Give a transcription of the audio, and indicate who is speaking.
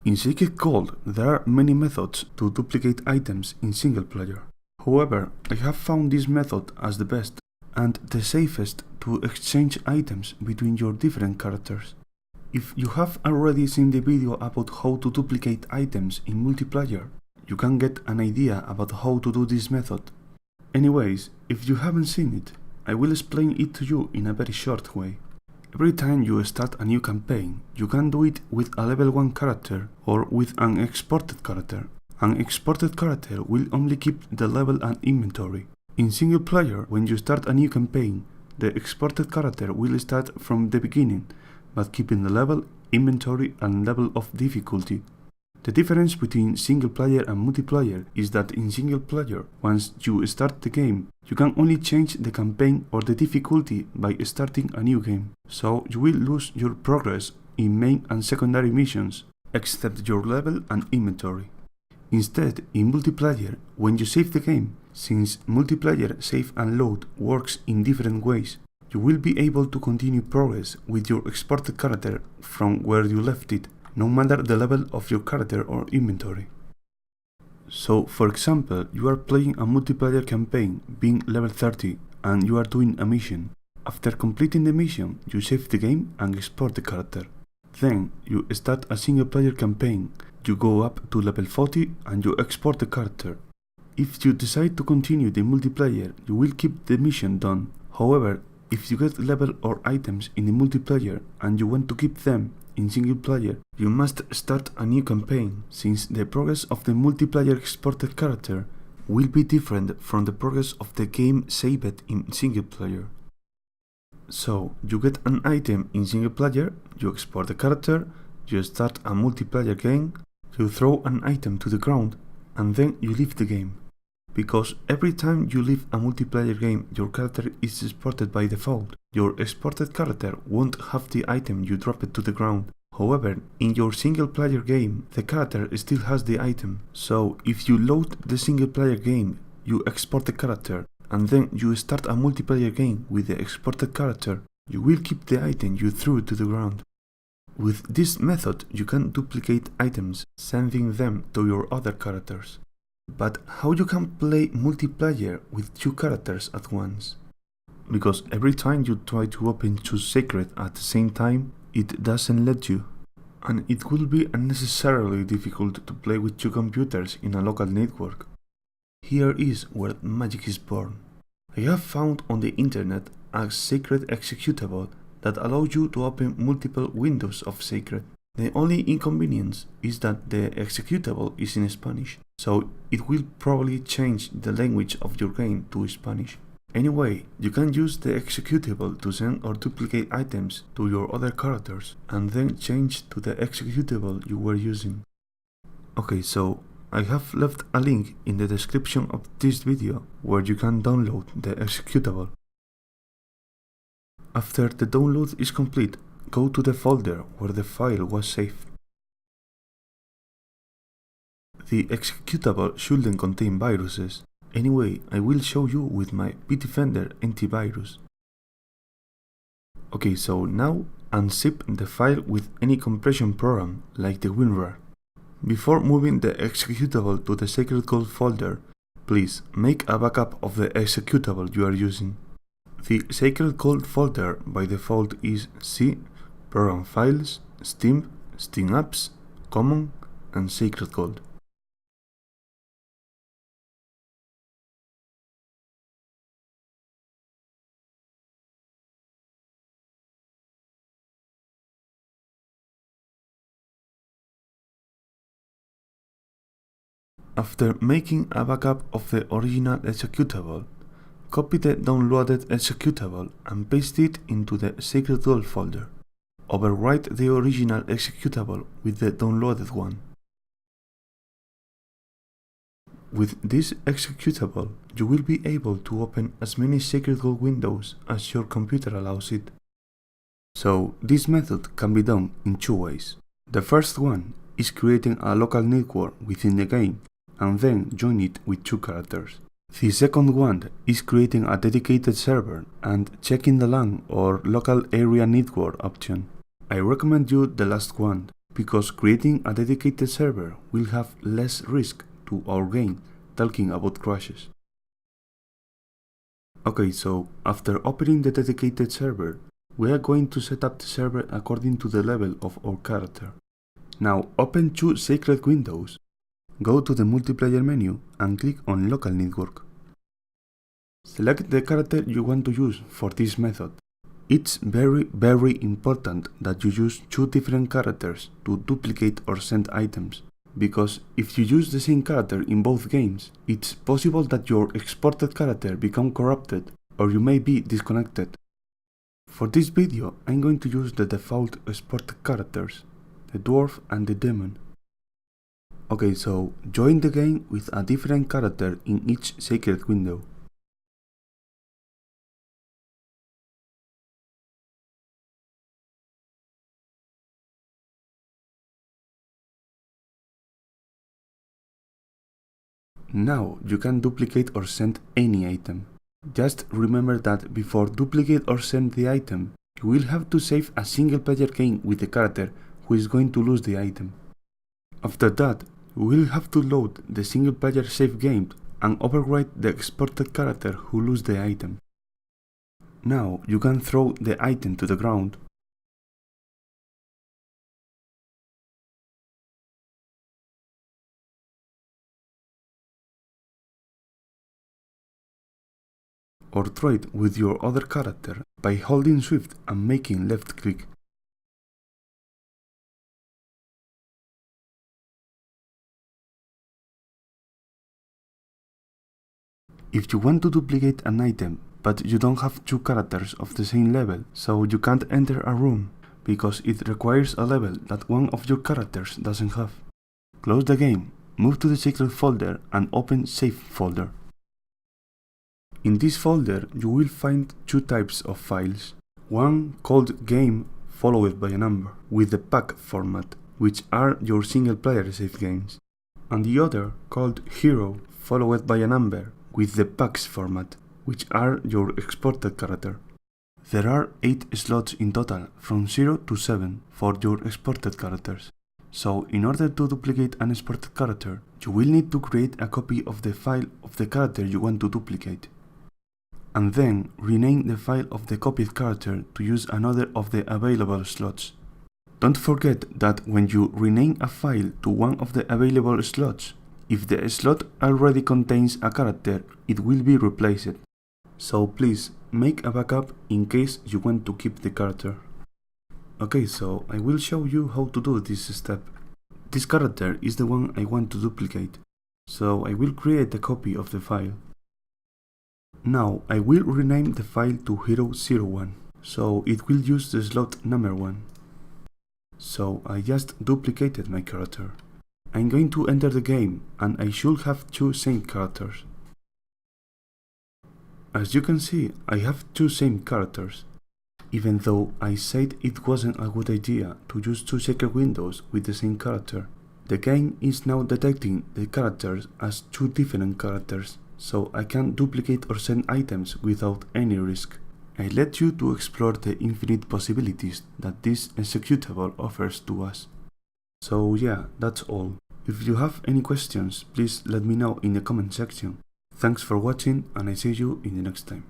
Speaker 1: In Sacred Gold, there are many methods to duplicate items in single player. However, I have found this method as the best and the safest to exchange items between your different characters. If you have already seen the video about how to duplicate items in multiplayer, you can get an idea about how to do this method. Anyways, if you haven't seen it, I will explain it to you in a very short way. Every time you start a new campaign, you can do it with a level 1 character or with an exported character. An exported character will only keep the level and inventory. In single player, when you start a new campaign, the exported character will start from the beginning, but keeping the level, inventory and level of difficulty. The difference between single player and multiplayer is that in single player, once you start the game, you can only change the campaign or the difficulty by starting a new game, so you will lose your progress in main and secondary missions, except your level and inventory. Instead, in multiplayer, when you save the game, since multiplayer save and load works in different ways, you will be able to continue progress with your exported character from where you left it, no matter the level of your character or inventory. So, for example, you are playing a multiplayer campaign being level 30 and you are doing a mission. After completing the mission, you save the game and export the character. Then, you start a single player campaign, you go up to level 40 and you export the character. If you decide to continue the multiplayer, you will keep the mission done. However, if you get level or items in the multiplayer and you want to keep them in single player, you must start a new campaign, since the progress of the multiplayer exported character will be different from the progress of the game saved in single player. So, you get an item in single player, you export the character, you start a multiplayer game, you throw an item to the ground, and then you leave the game. Because every time you leave a multiplayer game, your character is exported by default. Your exported character won't have the item you dropped to the ground. However, in your single player game, the character still has the item. So, if you load the single player game, you export the character, and then you start a multiplayer game with the exported character, you will keep the item you threw to the ground. With this method, you can duplicate items, sending them to your other characters. But how you can play multiplayer with two characters at once? Because every time you try to open two secrets at the same time, it doesn't let you. And it will be unnecessarily difficult to play with two computers in a local network. Here is where magic is born. I have found on the internet a secret executable that allows you to open multiple windows of secret. The only inconvenience is that the executable is in Spanish, so it will probably change the language of your game to Spanish. Anyway, you can use the executable to send or duplicate items to your other characters, and then change to the executable you were using. Okay, so I have left a link in the description of this video where you can download the executable. After the download is complete, go to the folder where the file was saved. The executable shouldn't contain viruses. Anyway, I will show you with my Bitdefender antivirus. Okay, so now unzip the file with any compression program like the WinRAR. Before moving the executable to the Sacred Gold folder, please make a backup of the executable you are using. The Sacred Gold folder by default is C, Program Files, Steam, Steam Apps, Common, and Sacred Gold. After making a backup of the original executable, copy the downloaded executable and paste it into the Sacred Gold folder. Overwrite the original executable with the downloaded one. With this executable, you will be able to open as many Sacred Gold windows as your computer allows it. So, this method can be done in two ways. The first one is creating a local network within the game and then join it with two characters. The second one is creating a dedicated server and checking the LAN or local area network option. I recommend you the last one, because creating a dedicated server will have less risk to our game, talking about crashes. Okay, so after opening the dedicated server, we are going to set up the server according to the level of our character. Now open two sacred windows, go to the multiplayer menu and click on local network. Select the character you want to use for this method. It's very important that you use two different characters to duplicate or send items, because if you use the same character in both games, it's possible that your exported character become corrupted or you may be disconnected. For this video, I'm going to use the default exported characters, the dwarf and the demon. Okay, so join the game with a different character in each sacred window. Now you can duplicate or send any item. Just remember that before duplicate or send the item, you will have to save a single player game with the character who is going to lose the item. After that, you will have to load the single player save game and overwrite the exported character who lose the item. Now you can throw the item to the ground, or throw it with your other character by holding shift and making left click. If you want to duplicate an item but you don't have two characters of the same level, so you can't enter a room because it requires a level that one of your characters doesn't have, close the game, move to the secret folder and open save folder. In this folder you will find two types of files, one called game followed by a number with the pack format, which are your single player save games, and the other called hero followed by a number with the packs format, which are your exported character. There are 8 slots in total from 0 to 7 for your exported characters. So in order to duplicate an exported character, you will need to create a copy of the file of the character you want to duplicate, and then rename the file of the copied character to use another of the available slots. Don't forget that when you rename a file to one of the available slots, if the slot already contains a character, it will be replaced. So please make a backup in case you want to keep the character. Okay, so I will show you how to do this step. This character is the one I want to duplicate, so I will create a copy of the file. Now I will rename the file to hero01, so it will use the slot number 1. So I just duplicated my character. I'm going to enter the game and I should have two same characters. As you can see, I have two same characters, even though I said it wasn't a good idea to use two secret windows with the same character. The game is now detecting the characters as two different characters, so I can duplicate or send items without any risk. I let you to explore the infinite possibilities that this executable offers to us. So yeah, that's all. If you have any questions, please let me know in the comment section. Thanks for watching and I see you in the next time.